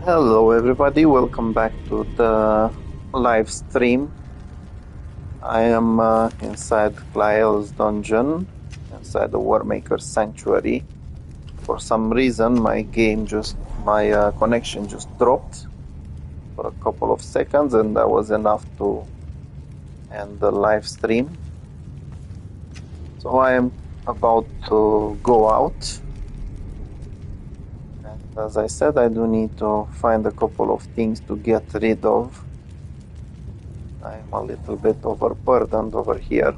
Hello everybody, welcome back to the live stream. I am inside Glael's dungeon, inside the Warmaker sanctuary. For some reason my connection just dropped for a couple of seconds, and that was enough to end the live stream. So I am about to go out. And as I said, I do need to find a couple of things to get rid of. I'm a little bit overburdened over here.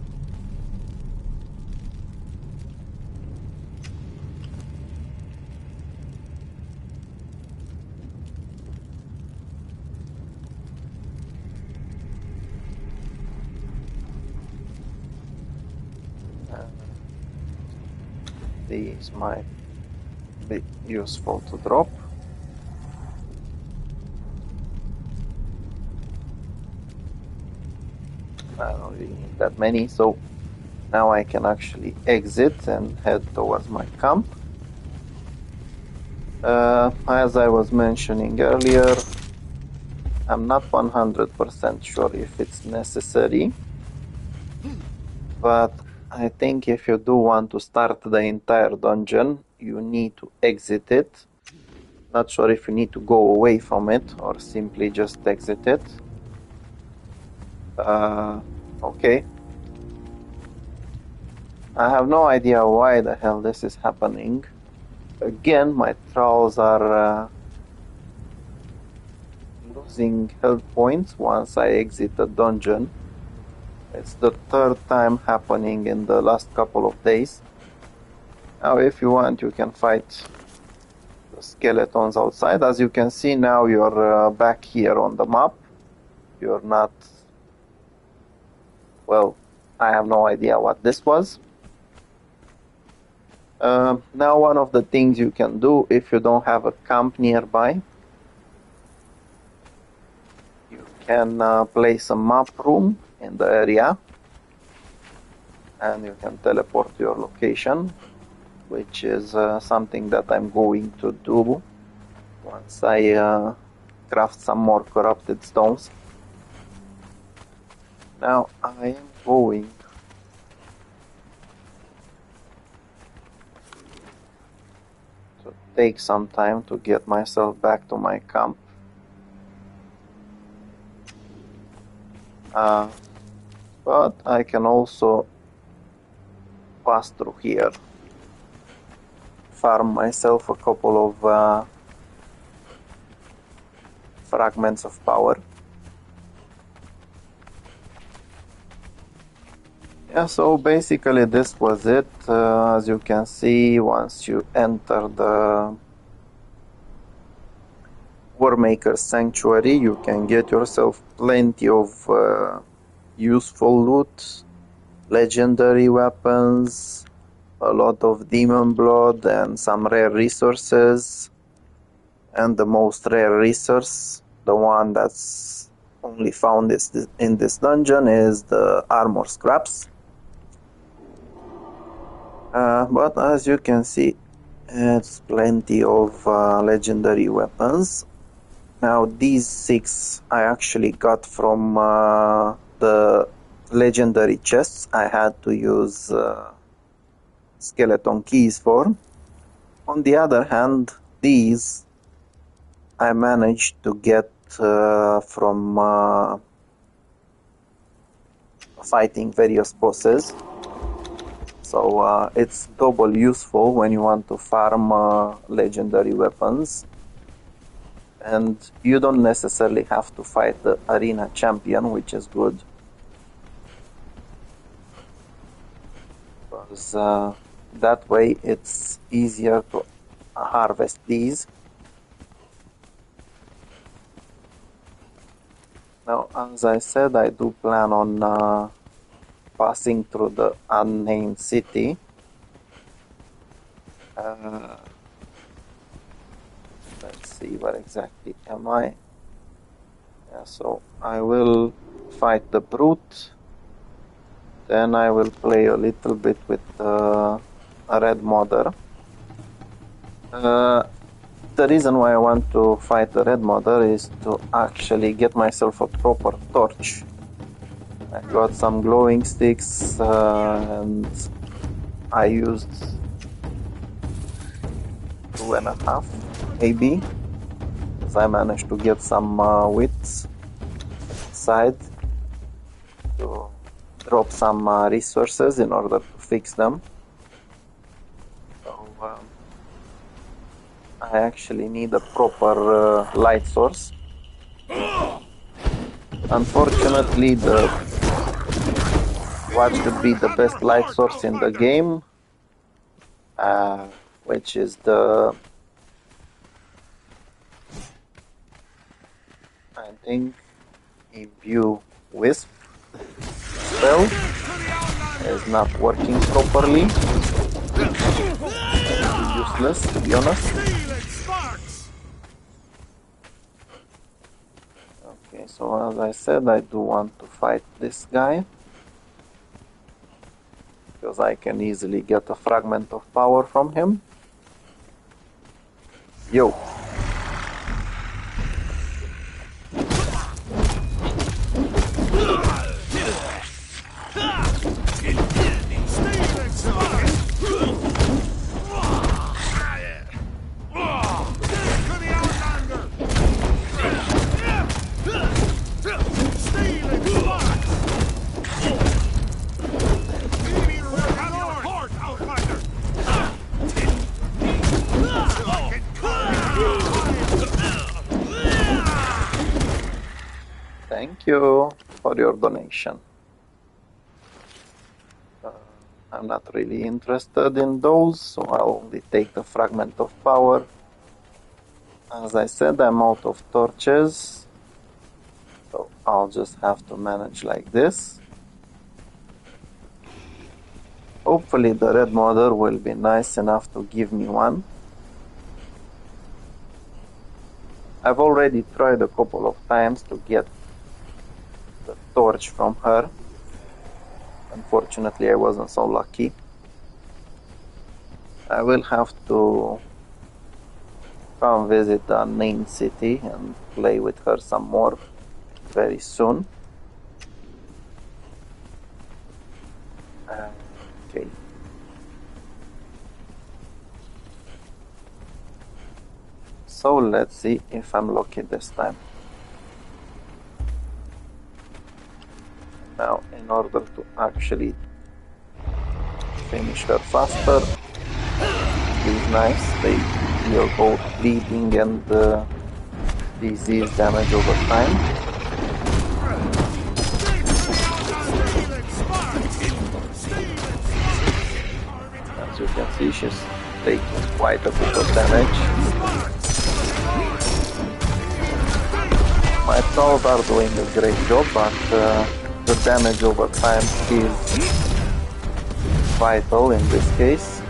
These might be useful to drop. I don't really need that many, so now I can actually exit and head towards my camp. As I was mentioning earlier, I'm not 100% sure if it's necessary, but I think if you do want to start the entire dungeon, you need to exit it. Not sure if you need to go away from it or simply just exit it. Okay. I have no idea why the hell this is happening. Again, my trolls are losing health points once I exit the dungeon. It's the third time happening in the last couple of days. Now, if you want, you can fight the skeletons outside. As you can see now, you're back here on the map. You're not... Well, I have no idea what this was. Now, one of the things you can do if you don't have a camp nearby, you can place a map room in the area, and you can teleport to your location, which is something that I'm going to do once I craft some more corrupted stones. Now I am going to take some time to get myself back to my camp. But I can also pass through here, farm myself a couple of fragments of power. Yeah, so basically this was it. As you can see, once you enter the Warmaker sanctuary, you can get yourself plenty of useful loot, legendary weapons, a lot of demon blood, and some rare resources. And the most rare resource, the one that's only found in this dungeon, is the armor scraps. But as you can see, it's plenty of legendary weapons. Now these 6 I actually got from the legendary chests I had to use skeleton keys for. On the other hand, these I managed to get from fighting various bosses. So it's double useful when you want to farm legendary weapons. And you don't necessarily have to fight the arena champion, which is good. Because that way it's easier to harvest these. Now, as I said, I do plan on passing through the unnamed city. Let's see, where exactly am I? Yeah, so I will fight the brute. Then I will play a little bit with a red mother. the reason why I want to fight the Red Mother is to actually get myself a proper torch. I got some glowing sticks and I used 2.5 maybe, because I managed to get some wits inside to drop some resources in order to fix them. So I actually need a proper light source. Unfortunately, what should be the best light source in the game, which is the, I think, imbue wisp spell is not working properly. Useless, to be honest. Okay, so as I said, I do want to fight this guy, because I can easily get a fragment of power from him. Yo! Thank you for your donation. I'm not really interested in those, so I'll only take the fragment of power. As I said, I'm out of torches, so I'll just have to manage like this. Hopefully the Red Mother will be nice enough to give me one. I've already tried a couple of times to get the torch from her. Unfortunately, I wasn't so lucky. I will have to come visit the main city and play with her some more very soon. Okay. So let's see if I'm lucky this time. Now, in order to actually finish her faster, these knives, they deal both bleeding and disease damage over time. As you can see, she's taking quite a bit of damage. My trolls are doing a great job, but the damage over time is vital in this case.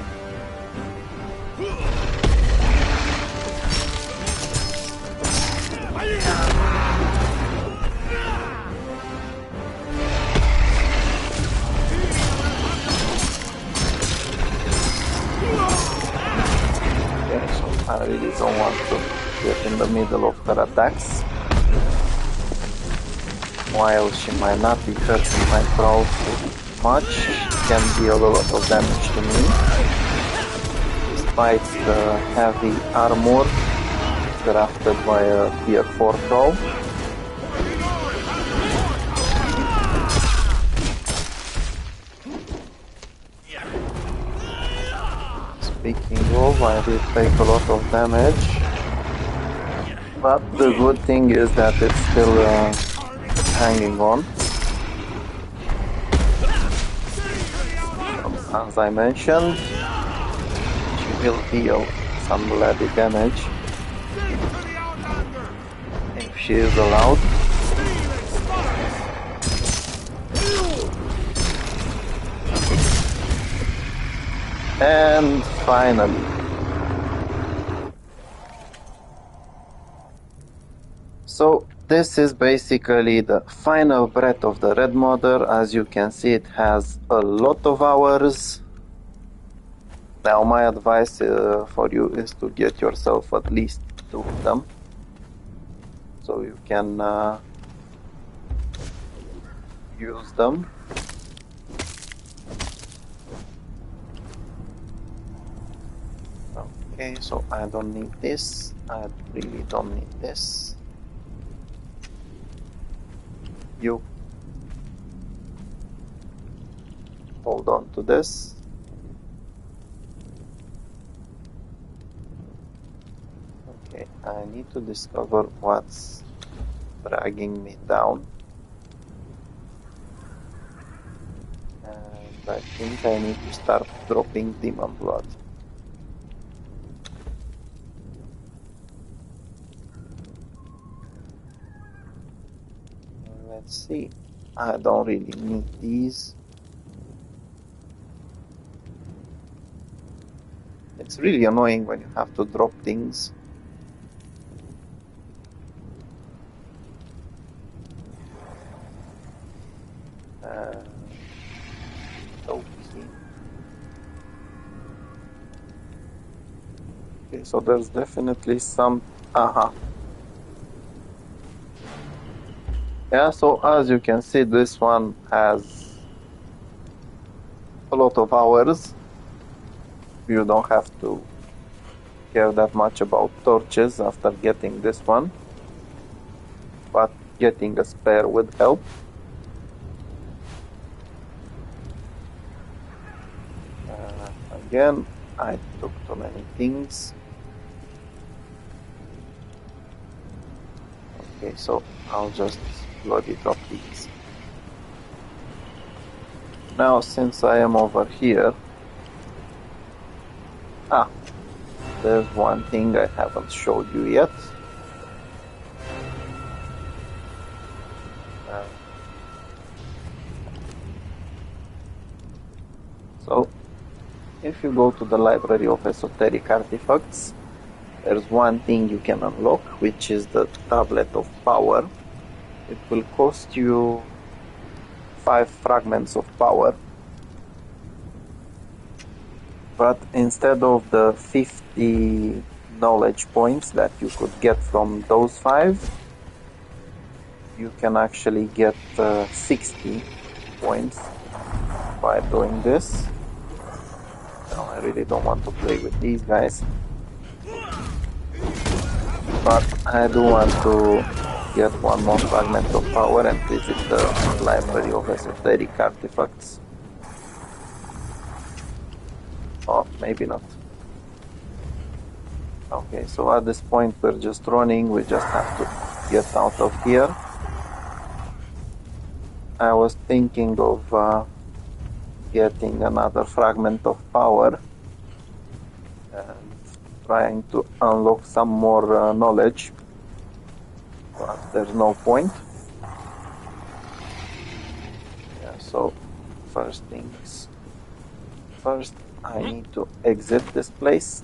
Okay, so I really don't want to get in the middle of her attacks. While she might not be hurting my trolls too much, she can deal a lot of damage to me. Despite the heavy armor crafted by a tier 4 troll. Speaking of, I did take a lot of damage, but the good thing is that it's still hanging on. As I mentioned, she will deal some bloody damage if she is allowed. And finally, so this is basically the final breath of the Red Mother. As you can see, it has a lot of hours. Now my advice for you is to get yourself at least 2 of them, so you can use them. Okay, so I don't need this. I really don't need this. You hold on to this. Okay, I need to discover what's dragging me down. And I think I need to start dropping demon blood. Let's see. I don't really need these. It's really annoying when you have to drop things. Okay, so there's definitely some... Yeah, so as you can see, this one has a lot of hours. You don't have to care that much about torches after getting this one, but getting a spare would help. Again, I took too many things. Okay, so I'll just bloody drop these. Now, since I am over here, there's one thing I haven't showed you yet. So, if you go to the library of esoteric artifacts, there's one thing you can unlock, which is the tablet of power. It will cost you 5 fragments of power. But instead of the 50 knowledge points that you could get from those 5, you can actually get 60 points by doing this. No, I really don't want to play with these guys. But I do want to get one more fragment of power and visit the library of esoteric artifacts. Oh, maybe not. Okay, so at this point we're just running, we just have to get out of here. I was thinking of getting another fragment of power and trying to unlock some more knowledge, but there's no point. Yeah, so first things first, I need to exit this place.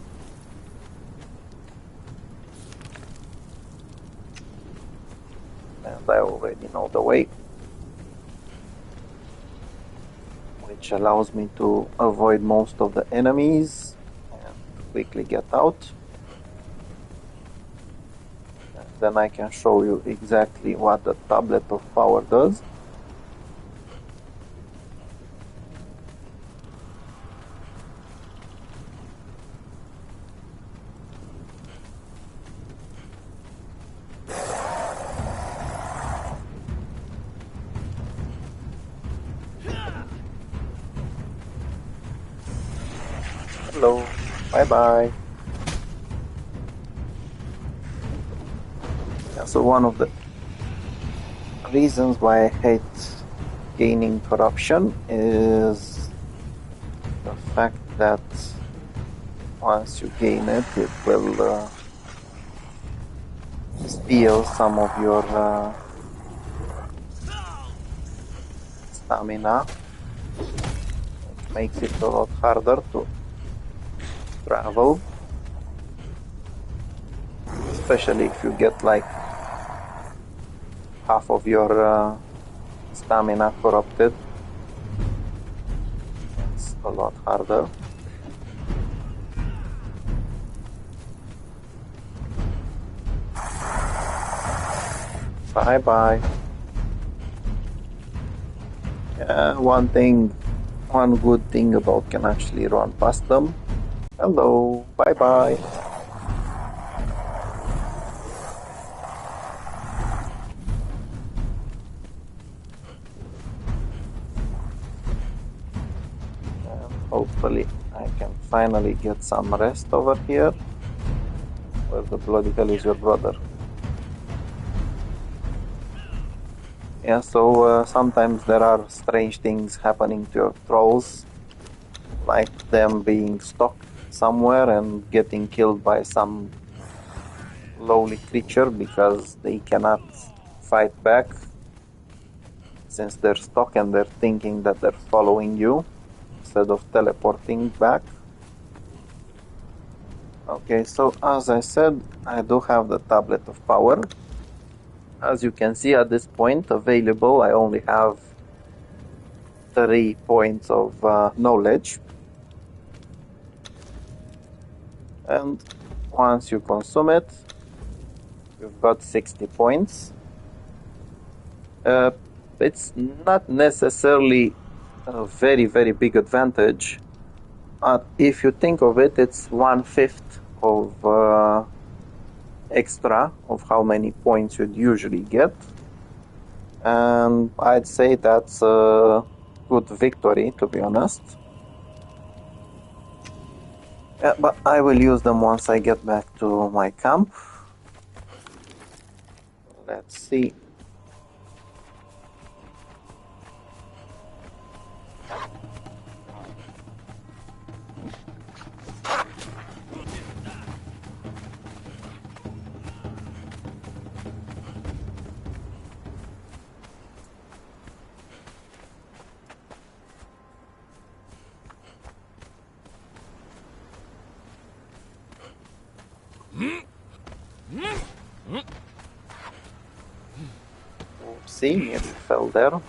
And I already know the way, which allows me to avoid most of the enemies and quickly get out. And then I can show you exactly what the tablet of power does. Hello, bye-bye. Yeah, so one of the reasons why I hate gaining corruption is the fact that once you gain it, it will steal some of your stamina. It makes it a lot harder to travel, especially if you get like half of your stamina corrupted. It's a lot harder. Bye bye. Yeah, one good thing about can actually run past them. Hello, bye bye. And hopefully I can finally get some rest over here. Where the bloody hell is your brother? Yeah, so sometimes there are strange things happening to your trolls, like them being stuck somewhere and getting killed by some lowly creature because they cannot fight back since they're stuck and they're thinking that they're following you instead of teleporting back. Okay, so as I said, I do have the Tablet of Power. As you can see at this point available, I only have 3 points of knowledge. And once you consume it, you've got 60 points. It's not necessarily a very, very big advantage. If you think of it, it's 1/5 of extra of how many points you'd usually get. And I'd say that's a good victory, to be honest. Yeah, but I will use them once I get back to my camp. Let's see. See, nearly fell there.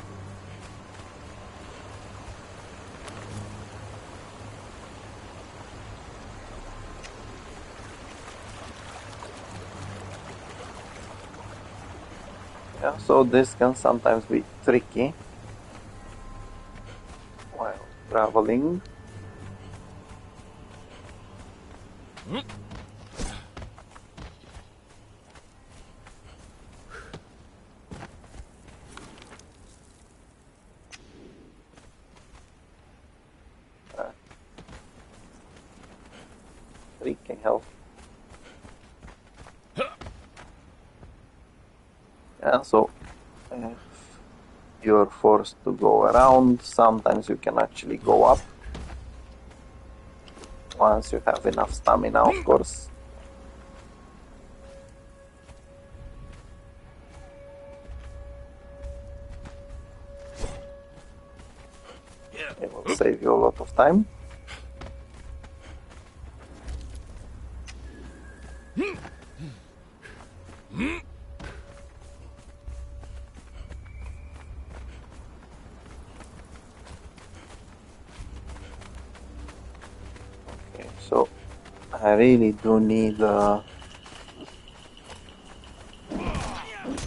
Yeah, so this can sometimes be tricky while traveling. Freaking hell. Yeah, so if you're forced to go around, sometimes you can actually go up. Once you have enough stamina, of course. It will save you a lot of time. Okay, so I really do need a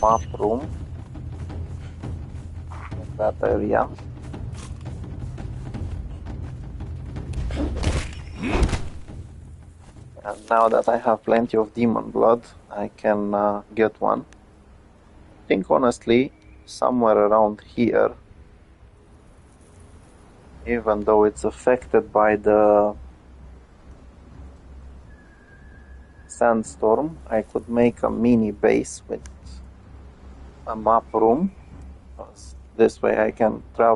map room in that area. And now that I have plenty of demon blood, I can get one. I think honestly, somewhere around here, even though it's affected by the sandstorm, I could make a mini base with a map room. This way I can travel